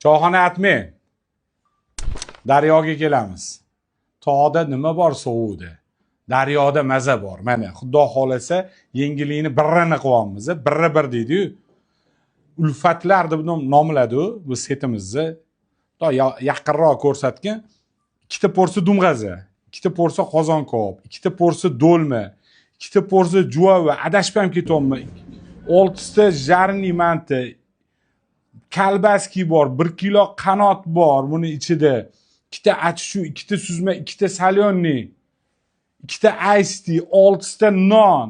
Choyxona aytmang. Daryoga kelamiz. Tog'da nima bor sovuqda? Daryoda maza bor. Mana Xudo xolasa yengillikni birrini qilyapmiz. Bir deydi-yu. Ulfatlar deb nomladi bu setimizni. Yaqinroq ko'rsatgan. Ikkita porsi dumg'aza, ikkita porsi qozon ko'p, ikkita porsi do'lma, ikkita porsi juvava, adashib ham ketyapman. 6 ta jarni manti, kalbaski bor, 1 kilo qanot bor buni ichida. Ikkita achshu, ikkita suzma, ikkita salyonni, ikkita iced tea, 6 ta non,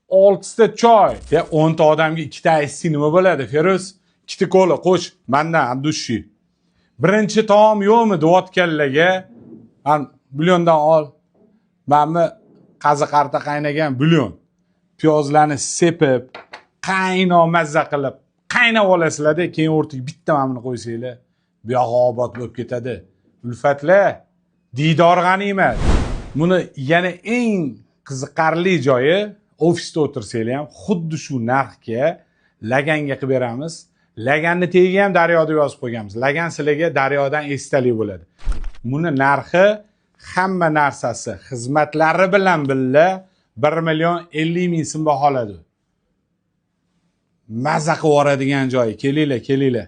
6 ta choy. 10 ta odamga ikkita iced tea nima bo'ladi, Feruz? Ikkita kola qo'sh, mendan andushi. Birinchi taom yo'qmi deyotganlarga, bulyondan ol. Mana qaziqarta qaynagan bulyon. Piyozlarni sepib, qaynoq mazza qilib, qaynab olasizlar-da, keyin o'rtaga bitta mamni qo'ysanglar, bu yog'i obod bo'lib ketadi. Ulfatlar, diydor g'animat. Buni yana eng qiziqarli joyi, ofisda o'tirsanglar ham xuddi shu narxga laganga qilib beramiz. Laganni tagiga ham daryoda yozib qo'yganmiz. Lagan sizlarga daryodan esdalik bo'ladi. Buni narxi hamma narsasi, xizmatlari bilan birga 1,50,000 so'm baholadi. Maza qilib yuboradigan joyi. Kelinglar.